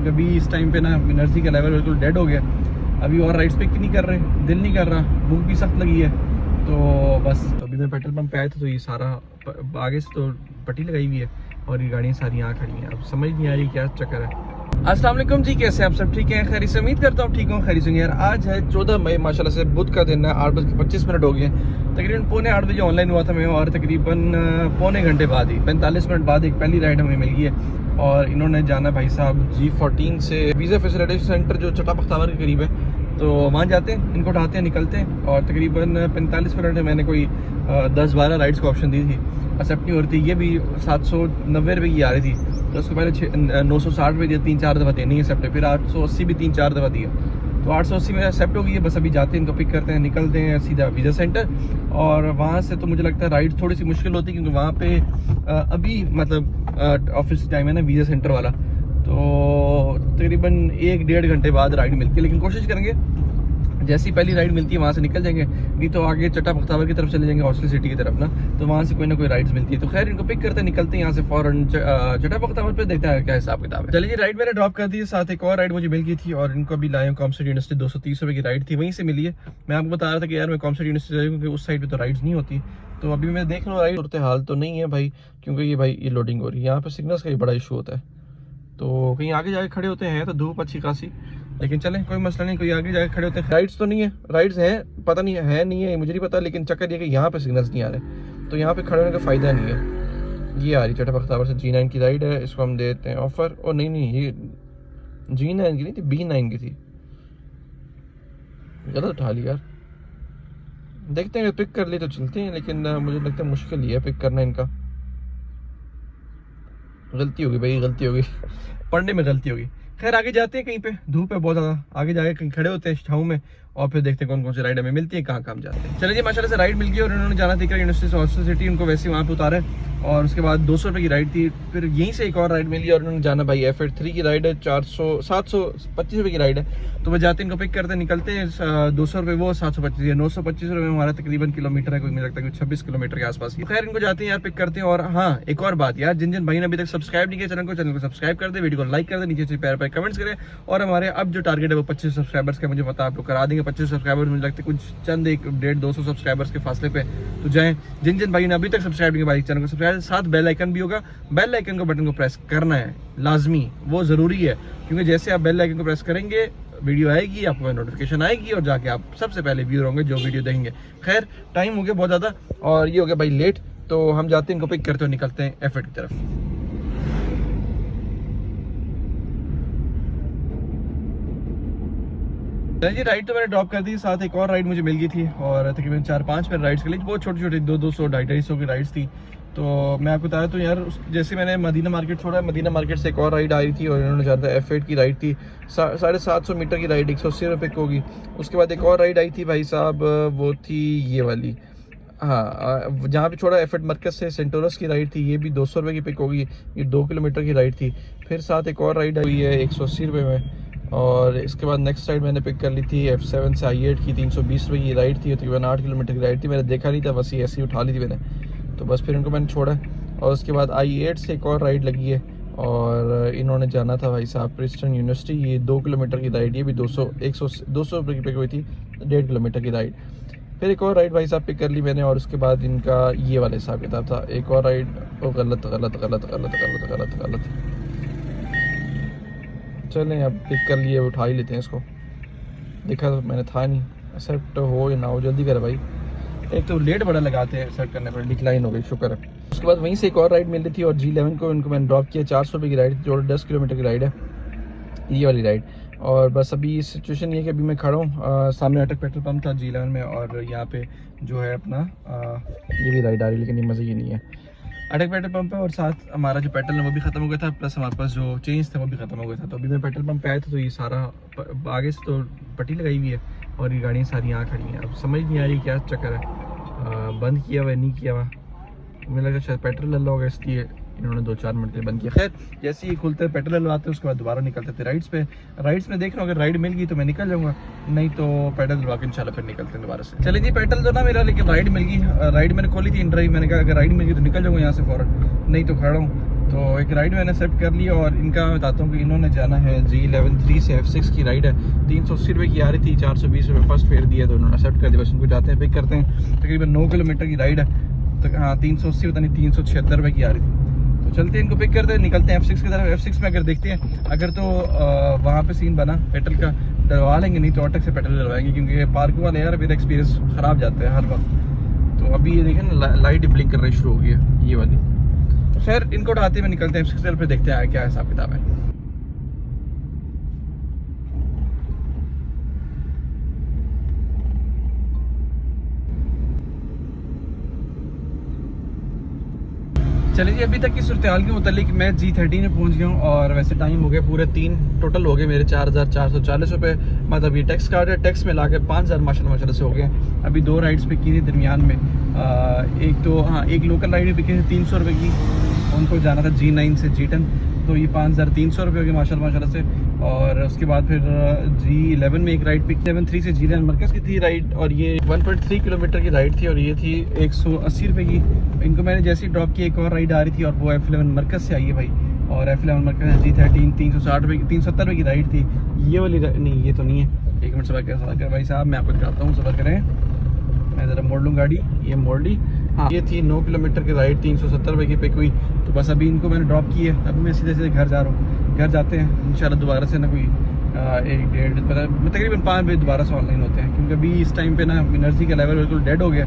कभी इस टाइम पे ना एनर्जी का लेवल बिल्कुल डेड हो गया। अभी और राइड्स पिक नहीं कर रहे, दिल नहीं कर रहा, भूख भी सख्त लगी है। तो बस अभी मैं पेट्रोल पंप पे आया था तो ये सारा आगे से तो पट्टी लगाई हुई है और ये गाड़ियाँ सारी यहाँ खड़ी हैं। अब समझ नहीं आ रही क्या चक्कर है। अस्सलाम वालेकुम जी, कैसे हैं आप सब? ठीक हैं, खैर से उम्मीद करता हूँ ठीक हूँ, खैर से। यार आज है 14 मई माशाल्लाह से, बुध का दिन है। 8:25 हो गए हैं। तकरीबन 7:45 ऑनलाइन हुआ था मैं, और तकरीबन पौने घंटे बाद ही 45 मिनट बाद एक पहली राइड हमें मिल गई है। और इन्होंने जाना भाई साहब G14 से वीज़ा फैसिलिटी सेंटर जो चटा बख्तावर के करीब है, तो वहाँ जाते हैं, इनको उठाते हैं, निकलते हैं। और तकरीबन 45 मिनट में मैंने कोई 10-12 राइड्स को ऑप्शन दी थी, एक्सेप्ट नहीं हो रही थी। ये भी 790 रुपये की आ रही थी, तो उसके पहले 960 रुपये दिया, 3-4 दफ़ा दिए, नहीं एक्सेप्ट है। फिर 880 भी 3-4 दफ़ा दिया, तो 880 में एक्सेप्ट हो गई है। बस अभी जाते हैं, इनको पिक करते हैं, निकलते हैं सीधा वीज़ा सेंटर। और वहाँ से तो मुझे लगता है राइड थोड़ी सी मुश्किल होती है, क्योंकि वहाँ पे अभी मतलब ऑफिस टाइम है ना वीज़ा सेंटर वाला, तो तकरीबन 1-1.5 घंटे बाद राइड मिलती है। लेकिन कोशिश करेंगे जैसी पहली राइड मिलती है वहाँ से निकल जाएंगे, नहीं तो आगे चट्टा बख्तावर की तरफ चले जाएंगे, हॉस्टल सिटी की तरफ ना, तो वहाँ से कोई ना कोई राइड्स मिलती है। तो खैर इनको पिक करते हैं, निकलते हैं यहाँ से फ़ौरन चट्टा बख्तावर पे, देखते हैं क्या हिसाब किताब है। चलिए, राइड मैंने ड्रॉप कर दी, साथ एक और राइड मुझे मिल गई थी, और इनको भी लाए कॉमर्स यूनिवर्सिटी 230 रुपये की राइड थी, वहीं से मिली है। मैं आपको बता रहा था कि यार मैं कॉमर्स यूनिवर्सिटी जाऊँ, क्योंकि उस साइड पर तो राइड्स नहीं होती। तो अभी मैं देख रहा हूँ राइड सूरत हाल तो नहीं है भाई, क्योंकि ये भाई ये लोडिंग हो रही है, यहाँ पर सिग्नल्स का ही बड़ा इशू होता है। तो कहीं आगे जाके खड़े होते हैं तो धूप अच्छी खासी, लेकिन चलें कोई मसला नहीं, कोई आगे जाके खड़े होते हैं। राइड्स तो नहीं है, राइड्स हैं, पता नहीं है नहीं है मुझे नहीं पता, लेकिन चक्कर ये कि यहाँ पे सिग्नल्स नहीं आ रहे, तो यहाँ पे खड़े होने का फ़ायदा नहीं है। ये आ रही चट्टा बख्तावर से G9 की राइड है, इसको हम देते हैं ऑफर। और नहीं, ये G9 की नहीं थी, B9 की थी, गलत उठा लिया यार। देखते हैं, पिक कर ले तो चलते हैं, लेकिन मुझे लगता है मुश्किल ही है पिक करना इनका। गलती होगी भाई, गलती होगी, पढ़ने में गलती होगी। खैर आगे जाते हैं, कहीं पे धूप है बहुत ज़्यादा, आगे जाके कहीं खड़े होते हैं छाँव में, और फिर देखते हैं कौन कौन सी राइड हमें मिलती है, कहाँ कहाँ जाते हैं। चलिए जी, माशाल्लाह से राइड मिल गई, और इन्होंने जाना था यूनिवर्सिटी से हॉस्टल सिटी, उनको वैसे वहाँ पे उतारा है। और उसके बाद 200 रुपये की राइड थी, फिर यहीं से एक और राइड मिली, और इन्होंने जाना भाई F3 की राइड है, 725 रुपये की राइड है। तो वह जाते हैं, इनको पिक करते निकलते हैं। 200 रुपये वो, 725 या 925 रुपये में हमारा तकरीबन किलोमीटर है, कोई मुझे लगता है 26 किलोमीटर के आसपास की। खैर इनको जाते हैं यार, पिक करते हैं। और हाँ, एक और बात यार, जिन जिन भाई ने अभी तक सब्सक्राइब नहीं किया चैनल को सब्सक्राइब कर दे, वीडियो को लाइक कर दे, नीचे से प्यार प्यार कमेंट्स करें। और हमारे अब जो टारगेट है वो 25 सब्सक्राइबर्स का, मुझे पता आप लोग करा देंगे 25 सब्सक्राइबर्स। मुझे लगता है कुछ चंद 100-150 सब्सक्राइबर्स के फासले पे तो जाएं। जिन जिन भाई ने अभी तक सब्सक्राइब नहीं किया भाई, चैनल को सब्सक्राइब, साथ बेल आइकन भी होगा, बेल आइकन को बटन को प्रेस करना है लाजमी, वो ज़रूरी है, क्योंकि जैसे आप बेल आइकन को प्रेस करेंगे वीडियो आएगी, आपको नोटिफिकेशन आएगी, और जाके आप सबसे पहले व्यूअर होंगे जो वीडियो देखेंगे। खैर टाइम हो गया बहुत ज़्यादा, और ये हो गया भाई लेट, तो हम जाते हैं, इनको पिक करते हुए निकलते हैं F8 की तरफ। जी, राइड तो मैंने ड्रॉप कर दी, साथ एक और राइड मुझे मिल गई थी, और तकरीबन 4-5 मिनट राइड्स के लिए, बहुत छोटी छोटी 200 250 की राइड्स थी। तो मैं आपको बताया तो यार, जैसे मैंने मदीना मार्केट छोड़ा, मदीना मार्केट से एक और राइड आई थी, और इन्होंने जाना था F8 की राइड थी, 750 मीटर की राइड, 180 रुपये की होगी। उसके बाद एक और राइड आई थी भाई साहब, वो थी ये वाली, हाँ, जहाँ पे छोड़ा F8 मरकज़ से सेंटोरस की राइड थी, ये भी 200 रुपये की पिक होगी, ये 2 किलोमीटर की राइड थी। फिर साथ एक और राइड आई है 180 रुपये में। और इसके बाद नेक्स्ट राइड मैंने पिक कर ली थी F7 से I8 की, 320 रुपये की राइड थी, तकरीबन 8 किलोमीटर की राइड थी। मैंने देखा नहीं था, बस ये ऐसी उठा ली थी मैंने, तो बस फिर इनको मैंने छोड़ा। और उसके बाद I8 से एक और राइड लगी है, और इन्होंने जाना था भाई साहब प्रिंसटन यूनिवर्सिटी, ये 2 किलोमीटर की राइड, ये भी 200 रुपये की पिक हुई थी, 1.5 किलोमीटर की राइड। फिर एक और राइड भाई साहब पिक कर ली मैंने, और उसके बाद इनका ये वाला हिसाब किताब था। एक और राइड, ओ गलत गलत गलत गलत गलत गलत गलत, चलें अब पिक कर लिए, उठा ही लेते हैं इसको। देखा तो मैंने था नहीं, एक्सेप्ट हो या ना हो, जल्दी कर भाई, एक तो लेट बड़ा लगाते हैं एक्सेप्ट करने पर, डिक्लाइन हो गई, शुक्र है। उसके बाद वहीं से एक और राइड मिल रही थी, और G11 को इनको मैंने ड्रॉप किया, 400 रुपये की राइड, जो 10 किलोमीटर की राइड है, ये वाली राइड। और बस अभी सिचुएशन ये कि अभी मैं खड़ा हूँ, सामने अटक पेट्रोल पंप था G11 में, और यहाँ पे जो है अपना ये भी राइड आ रही है, लेकिन ये मज़े ही नहीं है। अटक पेट्रोल पंप है, और साथ हमारा जो पेट्रोल है वो भी ख़त्म हो गया था, प्लस हमारे पास जो चेंज था वो भी ख़त्म हो गया था। तो अभी मैं पेट्रोल पंप पे आया था, तो ये सारा आगे से तो पट्टी लगाई हुई है, और ये गाड़ियाँ सारी यहाँ खड़ी हैं। अब समझ नहीं आ रही क्या चक्कर है, बंद किया हुआ है नहीं किया हुआ, मुझे लगा शायद पेट्रोल डलवा होगा, इसलिए इन्होंने 2-4 मिनट के लिए बंद किया। खैर जैसे ही खुलते हैं पेट्रोल डलवाते हैं, उसके बाद दोबारा निकलते थे राइड्स पे। राइड्स में देख रहा हूँ, अगर राइड मिल गई तो मैं निकल जाऊँगा, नहीं तो पेट्रोल डलवा के इंशाल्लाह फिर निकलते हैं दोबारा से। चलिए जी, पेट्रोल तो ना मेरा, लेकिन राइड मिल गई। राइड मैंने खोली थी इन ड्राइव, मैंने कहा अगर राइड मिल गई तो निकल जाऊँगा यहाँ से फ़ौरन, नहीं तो खड़ा हूँ। तो एक राइड मैंने एक्सेप्ट कर ली और इनका मैं बताता हूँ कि इन्होंने जाना है G11 से F6 की राइड है। 380 रुपये की आ रही थी, 420 रुपये फर्स्ट फेयर दिया तो उन्होंने एक्सेप्ट कर दिया। बस उनको जाते हैं पिक करते हैं। तकरीबन 9 किलोमीटर की राइड है, तो हाँ 380 पता नहीं 376 रुपये की आ रही थी। तो चलते हैं, इनको पिक करते हैं, निकलते हैं F6 की तरफ। F6 में अगर देखते हैं अगर तो वहाँ पे सीन बना पेट्रोल का डलवा लेंगे, नहीं तो ऑटक से पेट्रोल डलवाएंगे, क्योंकि पार्क वाले यार मेरा एक्सपीरियंस ख़राब जाता है हर वक्त। तो अभी ये देखें ना लाइट ब्लिंक कर रही शुरू हो गई है ये वाली। खैर इनको उठाते हुए निकलते हैं F6 पे, देखते हैं क्या हिसाब किताब है। चलिए जी, अभी तक की सूरत हाल के मुतालिक मैं G13 में पहुंच गया हूँ और वैसे टाइम हो गया पूरे 3 टोटल हो गए मेरे 4,440 रुपये। मतलब ये टैक्स कार्ड है, टैक्स में ला के 5,000 माशाल्लाह से हो गए। अभी 2 राइड्स पे की थी दरमियान में। एक तो हाँ एक लोकल राइड भी की थी 300 रुपये की, उनको जाना था G9 से G10, तो ये 5,300 रुपये हो गए माशाल्लाह से। और उसके बाद फिर G11 में एक राइड पिक 73 से G9 मरकज़ की थी राइड, और ये 1.3 किलोमीटर की राइड थी और ये थी 180 रुपये की। इनको मैंने जैसे ही ड्रॉप किया एक और राइड आ रही थी और वो F11 मरकज़ से आई है भाई, और F11 मरकज़ G13 360 रुपये की 370 रुपये की राइड थी। ये वाली नहीं, ये तो नहीं है। एक मिनट सबर कर भाई साहब, मैं आपको दिखाता हूँ, सबर करें, मैं ज़रा मोड़ लूँ गाड़ी, ये मोड़ ली। हाँ ये थी 9 किलोमीटर की राइड, 370 रुपये की पिक हुई। तो बस अभी इनको मैंने ड्रॉप की है, अभी मैं सीधे सीधे घर जा रहा हूँ। घर जाते हैं इंशाल्लाह दोबारा से ना कोई 1-1.5 तकरीबन 5 बजे दोबारा से ऑनलाइन होते हैं, क्योंकि अभी इस टाइम पे ना एनर्जी का लेवल बिल्कुल डेड हो गया।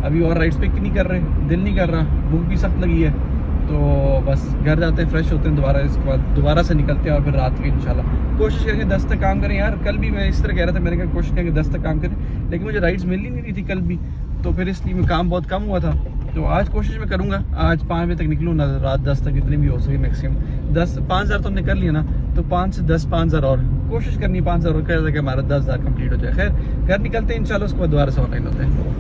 अभी और राइड्स पिक नहीं कर रहे, दिल नहीं कर रहा, भूख भी सख्त लगी है। तो बस घर जाते हैं, फ्रेश होते हैं दोबारा, इसके बाद दोबारा से निकलते हैं और फिर रात की इंशाल्लाह कोशिश करेंगे 10 तक काम करें। यार कल भी मैं इस तरह कह रहा था, मैंने कहा कोशिश करेंगे 10 तक काम करें, लेकिन मुझे राइड्स मिल ही नहीं रही थी कल भी, तो फिर इसलिए मैं काम बहुत कम हुआ था। तो आज कोशिश मैं करूँगा आज 5 बजे तक निकलूँ ना, रात 10 तक जितनी भी हो सके मैक्सिमम 10। 5,000 तो हमने कर लिया ना, तो 5 से 10 5,000 और कोशिश करनी, 5,000 और कर कि हमारा 10,000 कंप्लीट हो जाए। खैर घर निकलते हैं इंशाल्लाह, उसके बाद दोबारा से ऑनलाइन होते हैं।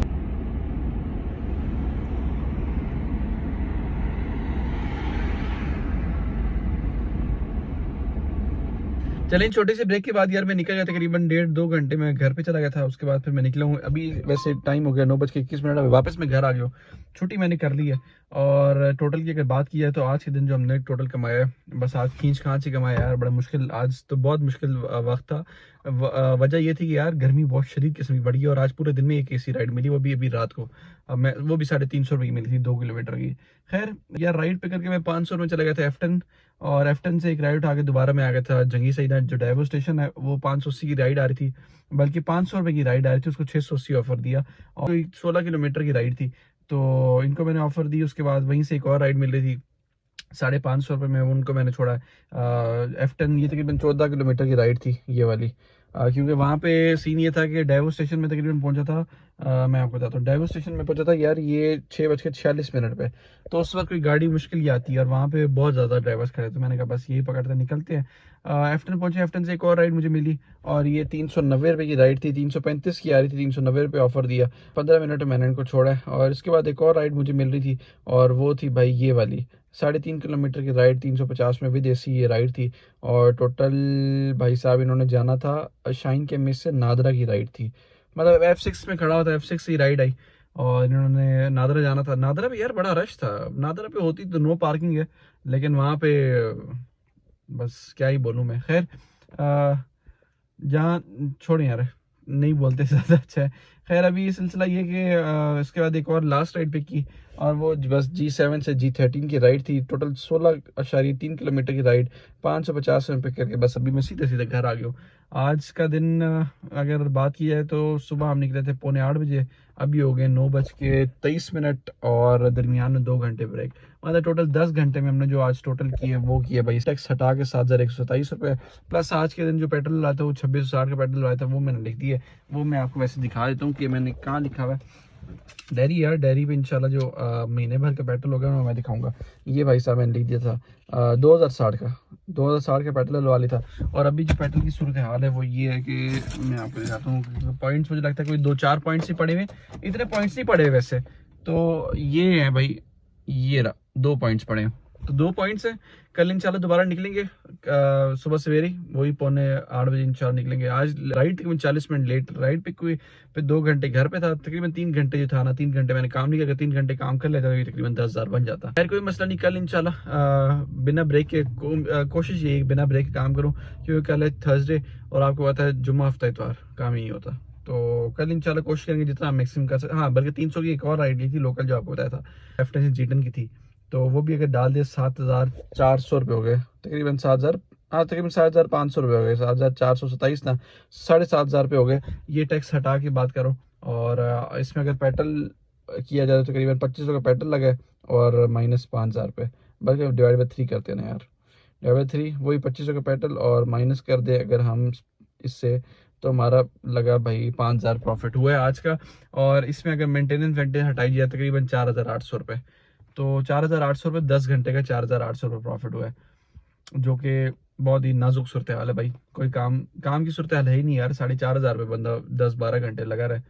चलें छोटे से ब्रेक के बाद यार मैं निकल गया, तकरीबन 1.5-2 घंटे मैं घर पे चला गया था। उसके बाद फिर मैं निकला हूँ, अभी वैसे टाइम हो गया 9:21। अभी वापस मैं घर आ गया हूँ, छुट्टी मैंने कर ली है। और टोटल की अगर बात की जाए तो आज के दिन जो हमने टोटल कमाया है, बस आज खींच खांच ही कमाया यार, बड़ा मुश्किल, आज तो बहुत मुश्किल वक्त था। वजह ये थी कि यार गर्मी बहुत शदीद किस्म की बढ़ी है, और आज पूरे दिन में एक ऐसी राइड मिली, वो भी अभी रात को। अब मैं वो भी 350 रुपये की मिली थी 2 किलोमीटर की। खैर यार राइड पे करके मैं 500 में चला गया था F10, और F10 से एक राइड उठा के दोबारा मैं आ गया था जंगी सईदा, जो डाइवो स्टेशन है, वो 580 की राइड आ रही थी, बल्कि 500 रुपये की राइड आ रही थी, उसको 680 ऑफर दिया, और 16 किलोमीटर की राइड थी, तो इनको मैंने ऑफर दी। उसके बाद वहीं से एक और राइड मिल रही थी 550 रुपये में, उनको मैंने छोड़ा। F10 ये तकरीबन 14 किलोमीटर की राइड थी ये वाली, क्योंकि वहाँ पे सीन ये था कि डाइवो स्टेशन में तकरीबन पहुँचा था, मैं आपको बताता हूँ, डाइवो स्टेशन में पहुँचा था यार ये 6:46 पे, तो उस वक्त कोई गाड़ी मुश्किल ही आती है, और वहाँ पे बहुत ज़्यादा ड्राइवर्स खड़े, तो मैंने कहा बस यही पकड़ते निकलते हैं। F10 पहुँचे, F10 से एक और राइड मुझे मिली, और ये 390 रुपये की राइड थी, 335 की आ रही थी, 390 रुपये ऑफर दिया। 15 मिनट में मैंने इनको छोड़ा है, और इसके बाद एक और राइड मुझे मिल रही थी, और वो थी भाई ये वाली 3.5 किलोमीटर की राइड, 350 में विद AC ये राइड थी। और टोटल भाई साहब इन्होंने जाना था शाइन के मिस से नादरा की राइड थी, मतलब F6 में खड़ा हुआ था, F6 से ही राइड आई, और इन्होंने नादरा जाना था। नादरा पे यार बड़ा रश था, नादरा पे होती तो नो पार्किंग है, लेकिन वहाँ पे बस क्या ही बोलूँ मैं। खैर जहाँ छोड़ें यार, नहीं बोलते ज़्यादा अच्छा है। खैर अभी ये सिलसिला ये कि इसके बाद एक और लास्ट राइड पे की, और वो बस G7 से G13 की राइड थी, टोटल 16.3 किलोमीटर की राइड, 550 रुपये करके। बस अभी मैं सीधे सीधे घर आ गया हूँ। आज का दिन अगर बात की जाए तो सुबह हम निकले थे 7:45 बजे, अभी हो गए 9:23, और दरमियान में 2 घंटे ब्रेक, मतलब टोटल 10 घंटे में हमने जो आज टोटल किए वो किया भाई, टैक्स हटा के 7,127 रुपये, प्लस आज के दिन जो पेट्रोल लाया था वो 2660 का पेट्रोल लाया था, वो मैंने लिख दिया। वो मैं आपको वैसे दिखा देता हूँ कि मैंने कहाँ लिखा हुआ है, डेयरी यार, डेयरी पे इंशाल्लाह जो महीने भर का पेट्रोल होगा वो मैं दिखाऊंगा। ये भाई साहब मैंने लिख दिया था 2060 का पेट्रोल वाली था। और अभी जो पेट्रोल की सूरत हाल है वो ये है कि मैं आपको दिखाता हूँ पॉइंट्स, मुझे लगता है कोई 2-4 पॉइंट्स ही पड़े हुए, इतने पॉइंट्स नहीं पड़े वैसे तो, ये है भाई, ये 2 पॉइंट्स पड़े हैं, तो 2 पॉइंट्स हैं। कल इंशाल्लाह दोबारा निकलेंगे सुबह सवेरे वही 7:45 इंशाल्लाह निकलेंगे। आज राइड तकरीबन 40 मिनट लेट राइड पिक हुई, फिर 2 घंटे घर पे था, तकरीबन 3 घंटे जो था ना, 3 घंटे मैंने काम नहीं किया, 3 घंटे काम कर लेता तकरीबन 10,000 बन जाता। खैर कोई मसला नहीं, कल इंशाल्लाह बिना ब्रेक के कोशिश यही बिना ब्रेक के काम करूँ, क्योंकि कल है थर्सडे और आपको पता है जुम्मा हफ्ता इतवार काम ही नहीं होता। तो कल इंशाल्लाह कोशिश करेंगे जितना मैक्सिमम कर सकते। हाँ बल्कि 300 की एक और राइड ली थी लोकल जो आपको बताया था, एफटेंशन जीटन की थी, तो वो भी अगर डाल दिए 7,400 रुपये हो गए, तकरीबन 7,000, हाँ तकरीबन 7,500 रुपये हो गए, 7,427 ना, 7,500 रुपये हो गए। ये टैक्स हटा के बात करो, और इसमें अगर पेट्रोल किया जाए तो तकरीबन 2500 का पेट्रोल लगा है और माइनस 5,000 रुपये, बल्कि डिवाइड बाई 3 करते हैं ना यार, डिवाइड बाई 3 वही 2500 का पेट्रोल और माइनस कर दे अगर हम इससे, तो हमारा लगा भाई 5,000 प्रॉफिट हुआ है आज का। और इसमें अगर मेंटेनेंस हटाई जाए तकरीबन 4,800 रुपये, तो 4,800 रुपये 10 घंटे का 4,800 रुपये प्रॉफिट हुआ है, जो कि बहुत ही नाजुक सूरत हाल है भाई। कोई काम की सूरत हाल है ही नहीं यार, 4,500 रुपये बंदा 10-12 घंटे लगा रहा है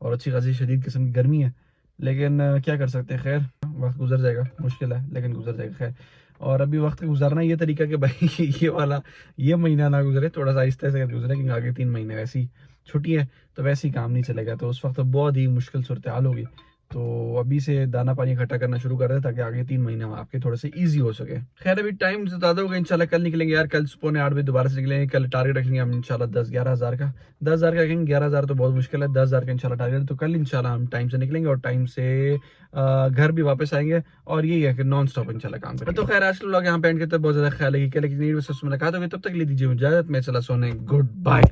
और अच्छी खासी शदीद किस्म की गर्मी है, लेकिन क्या कर सकते हैं। खैर वक्त गुजर जाएगा, मुश्किल है लेकिन गुजर जाएगा। खैर और अभी वक्त गुजारना ये तरीका कि भाई ये महीना ना गुजरे, थोड़ा सा आहिस्ता से गुजरे, क्योंकि आगे 3 महीने वैसी छुट्टी है तो वैसे ही काम नहीं चलेगा, तो उस वक्त बहुत ही मुश्किल सूरत हाल होगी। तो अभी से दाना पानी इकट्ठा करना शुरू कर दे ताकि आगे 3 महीने आपके थोड़े से इजी हो सके। खैर अभी टाइम ज़्यादा होगा, इंशाल्लाह कल निकलेंगे यार, कल सुबह 8 बजे दोबारा से निकलेंगे। कल टारगेट रखेंगे हम इंशाल्लाह 10-11 हज़ार का, 10,000 का रखेंगे, 11,000 तो बहुत मुश्किल है, 10,000 का इंशाल्लाह टारगेट। तो कल इंशाल्लाह हम टाइम से निकलेंगे और टाइम से घर भी वापस आएंगे, और यही है कि नॉन स्टॉप इंशाल्लाह काम करेंगे। तो खैर आज लोग यहाँ पे एंड करते हैं, बहुत ज़्यादा ख्याल है कि मुलाकात होगी, तब तक ले दीजिए इजाजत, मैं चला सोने, गुड बाय।